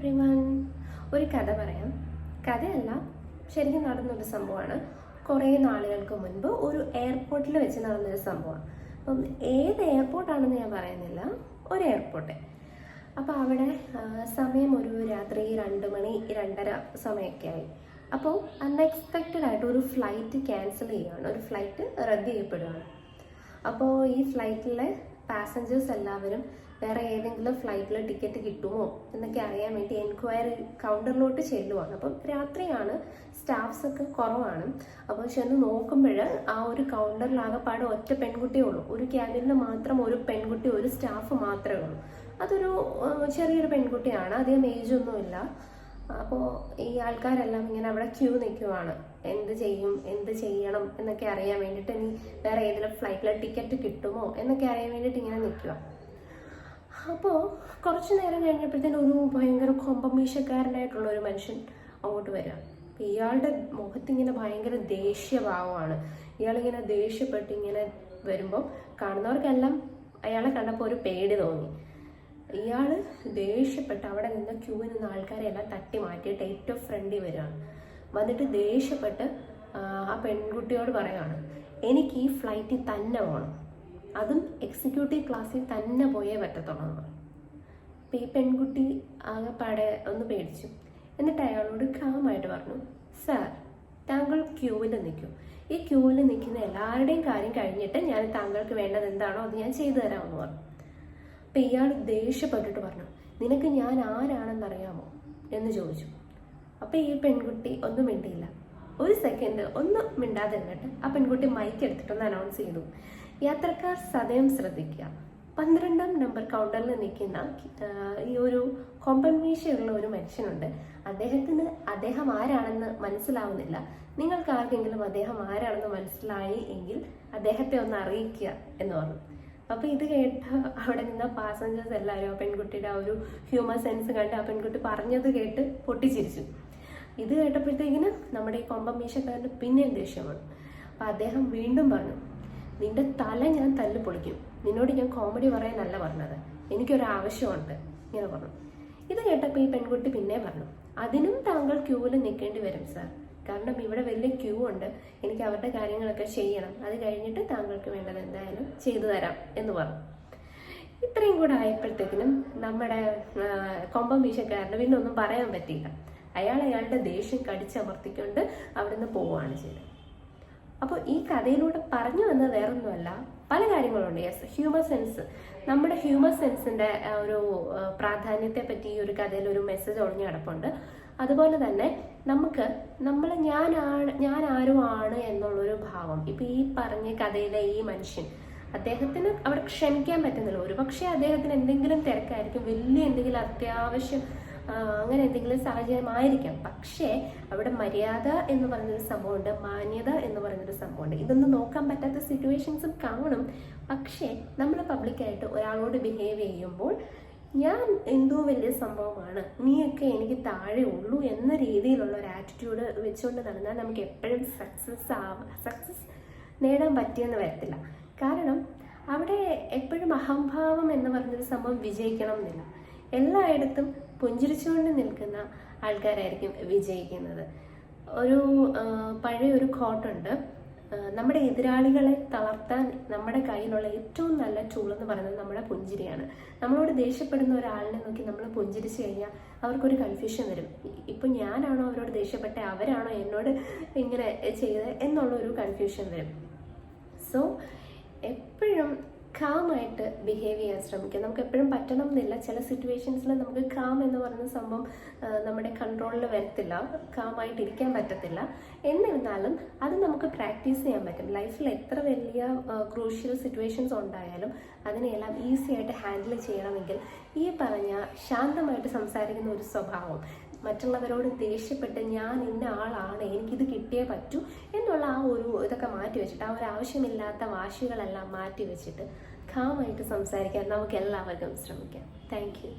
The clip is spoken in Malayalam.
എവ്രിവൺ. ഒരു കഥ പറയാം. കഥയല്ല, ശരിക്കും നടന്നൊരു സംഭവമാണ്. കുറേ നാളുകൾക്ക് മുൻപ് ഒരു എയർപോർട്ടിൽ വെച്ച് നടന്നൊരു സംഭവമാണ്. അപ്പം ഏത് എയർപോർട്ടാണെന്ന് ഞാൻ പറയുന്നില്ല, ഒരു എയർപോർട്ട്. അപ്പോൾ അവിടെ സമയം ഒരു രാത്രി 2 മണി 2:30 സമയമൊക്കെ ആയി. അപ്പോൾ അൺഎക്സ്പെക്റ്റഡ് ആയിട്ട് ഒരു ഫ്ലൈറ്റ് ക്യാൻസൽ ചെയ്യുകയാണ്, ഒരു ഫ്ലൈറ്റ് റദ്ദ് ചെയ്യപ്പെടുകയാണ്. അപ്പോൾ ഈ ഫ്ലൈറ്റിലെ പാസഞ്ചേഴ്സ് എല്ലാവരും വേറെ ഏതെങ്കിലും ഫ്ലൈറ്റിൽ ടിക്കറ്റ് കിട്ടുമോ എന്നൊക്കെ അറിയാൻ വേണ്ടി എൻക്വയറി കൗണ്ടറിലോട്ട് ചെല്ലുവാണ്. അപ്പം രാത്രിയാണ്, സ്റ്റാഫ്സ് ഒക്കെ കുറവാണ്. അപ്പോൾ ചെന്ന് നോക്കുമ്പോൾ ആ ഒരു കൗണ്ടറിലാകെപ്പാടെ ഒറ്റ പെൺകുട്ടിയേ ഉള്ളൂ. ഒരു ക്യാബിനിൽ മാത്രം ഒരു പെൺകുട്ടി, ഒരു സ്റ്റാഫ് മാത്രമേ ഉള്ളൂ. അതൊരു ചെറിയൊരു പെൺകുട്ടിയാണ്, അധികം ഏജൊന്നുമില്ല. അപ്പോൾ ഈ ആൾക്കാരെല്ലാം ഇങ്ങനെ അവിടെ ക്യൂ നിൽക്കുവാണ്. എന്ത് ചെയ്യണം എന്നൊക്കെ അറിയാൻ വേണ്ടിയിട്ട്, ഇനി വേറെ ഏതെങ്കിലും ഫ്ലൈറ്റിലെ ടിക്കറ്റ് കിട്ടുമോ എന്നൊക്കെ അറിയാൻ വേണ്ടിയിട്ട് ഇങ്ങനെ നിൽക്കുക. അപ്പോൾ കുറച്ച് നേരം കഴിഞ്ഞപ്പോഴത്തേനും ഒരു ഭയങ്കര കൊമ്പമീശക്കാരനായിട്ടുള്ള ഒരു മനുഷ്യൻ അങ്ങോട്ട് വരിക. അപ്പം ഇയാളുടെ മുഖത്തിങ്ങനെ ഭയങ്കര ദേഷ്യഭാവമാണ്. ഇയാളിങ്ങനെ ദേഷ്യപ്പെട്ട് ഇങ്ങനെ വരുമ്പോൾ കാണുന്നവർക്കെല്ലാം അയാളെ കണ്ടപ്പോൾ ഒരു പേടി തോന്നി. ഇയാൾ ദേഷ്യപ്പെട്ട് അവിടെ നിന്ന് ക്യൂവിൽ നിന്ന് ആൾക്കാരെ എല്ലാം തട്ടി മാറ്റിയിട്ട് ഏറ്റവും ഫ്രണ്ടിൽ വരികയാണ്. വന്നിട്ട് ദേഷ്യപ്പെട്ട് ആ പെൺകുട്ടിയോട് പറയുകയാണ്, എനിക്ക് ഈ ഫ്ലൈറ്റിൽ തന്നെ പോകണം, അതും എക്സിക്യൂട്ടീവ് ക്ലാസ്സിൽ തന്നെ പോയേ പറ്റത്തുള്ളൂ. അപ്പം ഈ പെൺകുട്ടി ആകെപ്പാടെ ഒന്ന് പേടിച്ചു. എന്നിട്ട് അയാളോട് കാമായിട്ട് പറഞ്ഞു, സാർ, താങ്കൾ ക്യൂവിൽ നിൽക്കും. ഈ ക്യൂവിൽ നിൽക്കുന്ന എല്ലാവരുടെയും കാര്യം കഴിഞ്ഞിട്ട് ഞാൻ താങ്കൾക്ക് വേണ്ടത് എന്താണോ അത് ഞാൻ ചെയ്തു തരാമെന്ന് പറഞ്ഞു. അപ്പം ഇയാൾ ദേഷ്യപ്പെട്ടിട്ട് പറഞ്ഞു, നിനക്ക് ഞാൻ ആരാണെന്നറിയാമോ എന്ന് ചോദിച്ചു. അപ്പം ഈ പെൺകുട്ടി ഒന്നും മിണ്ടിയില്ല. ഒരു സെക്കൻഡ് ഒന്നും മിണ്ടാതെ നിന്നിട്ട് ആ പെൺകുട്ടി മൈക്ക് എടുത്തിട്ടൊന്ന് അനൗൺസ് ചെയ്തു, യാത്രക്കാർ സദയം ശ്രദ്ധിക്കുക, 12ാം നമ്പർ കൗണ്ടറിൽ നിൽക്കുന്ന ഈ ഒരു കൊമ്പൻമീശയുള്ള ഒരു മനുഷ്യനുണ്ട്. അദ്ദേഹം ആരാണെന്ന് മനസ്സിലാവുന്നില്ല. നിങ്ങൾക്ക് ആർക്കെങ്കിലും അദ്ദേഹം ആരാണെന്ന് മനസ്സിലായി എങ്കിൽ അദ്ദേഹത്തെ ഒന്ന് അറിയിക്കുക എന്ന് പറഞ്ഞു. അപ്പോൾ ഇത് കേട്ട് അവിടെ നിന്ന പാസഞ്ചേഴ്സ് എല്ലാവരും ആ പെൺകുട്ടിയുടെ ആ ഒരു ഹ്യൂമർ സെൻസ് കണ്ട് ആ പെൺകുട്ടി പറഞ്ഞത് കേട്ട് പൊട്ടിച്ചിരിച്ചു. ഇത് കേട്ടപ്പോഴത്തേക്കിന് നമ്മുടെ ഈ കൊമ്പമീശക്കാരന് പിന്നെയും ദേഷ്യമാണ്. അപ്പം അദ്ദേഹം വീണ്ടും പറഞ്ഞു, നിന്റെ തല ഞാൻ തല്ലി പൊളിക്കും, നിന്നോട് ഞാൻ കോമഡി പറയാനല്ല പറഞ്ഞത്, എനിക്കൊരാവശ്യമുണ്ട് ഇങ്ങനെ പറഞ്ഞു. ഇത് കേട്ടപ്പോൾ ഈ പെൺകുട്ടി പിന്നെ പറഞ്ഞു, അതിനും താങ്കൾ ക്യൂവിൽ നിൽക്കേണ്ടി വരും സാർ, കാരണം ഇവിടെ വലിയ ക്യൂ ഉണ്ട്, എനിക്ക് അവരുടെ കാര്യങ്ങളൊക്കെ ചെയ്യണം, അത് കഴിഞ്ഞിട്ട് താങ്കൾക്ക് വേണ്ടത് എന്തായാലും ചെയ്തു തരാം എന്ന് പറഞ്ഞു. ഇത്രയും കൂടെ ആയപ്പോഴത്തേക്കിനും നമ്മുടെ കൊമ്പമീശക്കാരന് പിന്നെ ഒന്നും പറയാൻ പറ്റിയില്ല. അയാളുടെ ദേഷ്യം കടിച്ചമർത്തിക്കൊണ്ട് അവിടുന്ന് പോവുകയാണ് ചെയ്തത്. അപ്പോൾ ഈ കഥയിലൂടെ പറഞ്ഞു വന്നത് വേറൊന്നുമല്ല, പല കാര്യങ്ങളുണ്ട്. യെസ്, ഹ്യൂമർ സെൻസ്, നമ്മുടെ ഹ്യൂമർ സെൻസിന്റെ ഒരു പ്രാധാന്യത്തെ പറ്റി ഈ ഒരു കഥയിൽ ഒരു മെസ്സേജ് ഒളിഞ്ഞു കിടപ്പുണ്ട്. അതുപോലെ തന്നെ നമ്മൾ ഞാൻ ആരും ആണ് എന്നുള്ളൊരു ഭാവം. ഇപ്പൊ ഈ പറഞ്ഞ കഥയിലെ ഈ മനുഷ്യൻ, അദ്ദേഹത്തിന് അവിടെ ക്ഷമിക്കാൻ പറ്റുന്നില്ല. ഒരുപക്ഷെ അദ്ദേഹത്തിന് എന്തെങ്കിലും തിരക്കായിരിക്കും, വലിയ എന്തെങ്കിലും അത്യാവശ്യം അങ്ങനെ എന്തെങ്കിലും സാഹചര്യമായിരിക്കാം. പക്ഷേ അവിടെ മര്യാദ എന്ന് പറയുന്നൊരു സംഭവമുണ്ട്, മാന്യത എന്ന് പറയുന്നൊരു സംഭവമുണ്ട്. ഇതൊന്നും നോക്കാൻ പറ്റാത്ത സിറ്റുവേഷൻസും കാണും. പക്ഷേ നമ്മൾ പബ്ലിക്കായിട്ട് ഒരാളോട് ബിഹേവ് ചെയ്യുമ്പോൾ ഞാൻ എന്തോ വലിയ സംഭവമാണ്, നീയൊക്കെ എനിക്ക് താഴെ ഉള്ളൂ എന്ന രീതിയിലുള്ള ഒരു ആറ്റിറ്റ്യൂഡ് വെച്ചുകൊണ്ട് നടന്നാൽ നമുക്ക് എപ്പോഴും സക്സസ് നേടാൻ പറ്റിയെന്ന് വരത്തില്ല. കാരണം അവിടെ എപ്പോഴും അഹംഭാവം എന്ന് പറഞ്ഞൊരു സംഭവം വിജയിക്കണം എന്നില്ല. എല്ലായിടത്തും പുഞ്ചിരിച്ചുകൊണ്ട് നിൽക്കുന്ന ആൾക്കാരായിരിക്കും വിജയിക്കുന്നത്. ഒരു പഴയ ഒരു കോട്ടുണ്ട്, നമ്മുടെ എതിരാളികളെ തളർത്താൻ നമ്മുടെ കയ്യിലുള്ള ഏറ്റവും നല്ല ടൂൾ എന്ന് പറയുന്നത് നമ്മുടെ പുഞ്ചിരിയാണ്. നമ്മളോട് ദേഷ്യപ്പെടുന്ന ഒരാളിനെ നോക്കി നമ്മൾ പുഞ്ചിരിച്ചു കഴിഞ്ഞാൽ അവർക്കൊരു കൺഫ്യൂഷൻ വരും. ഇപ്പം ഞാനാണോ അവരോട് ദേഷ്യപ്പെട്ട, അവരാണോ എന്നോട് ഇങ്ങനെ ചെയ്തത് എന്നുള്ളൊരു കൺഫ്യൂഷൻ വരും. സോ എപ്പോഴും കാമായിട്ട് ബിഹേവ് ചെയ്യാൻ ശ്രമിക്കുക. നമുക്ക് എപ്പോഴും പറ്റണം എന്നില്ല. ചില സിറ്റുവേഷൻസിൽ നമുക്ക് കാം എന്ന് പറയുന്ന സംഭവം നമ്മുടെ കൺട്രോളിൽ വരത്തില്ല, കാമായിട്ട് ഇരിക്കാൻ പറ്റത്തില്ല. എന്നിരുന്നാലും അത് നമുക്ക് പ്രാക്ടീസ് ചെയ്യാൻ പറ്റും. ലൈഫിൽ എത്ര വലിയ ക്രൂഷ്യൽ സിറ്റുവേഷൻസ് ഉണ്ടായാലും അതിനെല്ലാം ഈസി ആയിട്ട് ഹാൻഡിൽ ചെയ്യണമെങ്കിൽ ഈ പറഞ്ഞ ശാന്തമായിട്ട് സംസാരിക്കുന്ന ഒരു സ്വഭാവം, മറ്റുള്ളവരോട് ദേഷ്യപ്പെട്ട് ഞാൻ ഇന്ന ആളാണ്, എനിക്കിത് കിട്ടിയേ പറ്റൂ എന്നുള്ള ആ ഒരു ഇതൊക്കെ മാറ്റി വെച്ചിട്ട്, ആ ഒരു ആവശ്യമില്ലാത്ത വാശികളെല്ലാം മാറ്റി വെച്ചിട്ട് കാമായിട്ട് സംസാരിക്കാൻ നമുക്ക് എല്ലാവർക്കും ശ്രമിക്കാം. Thank you.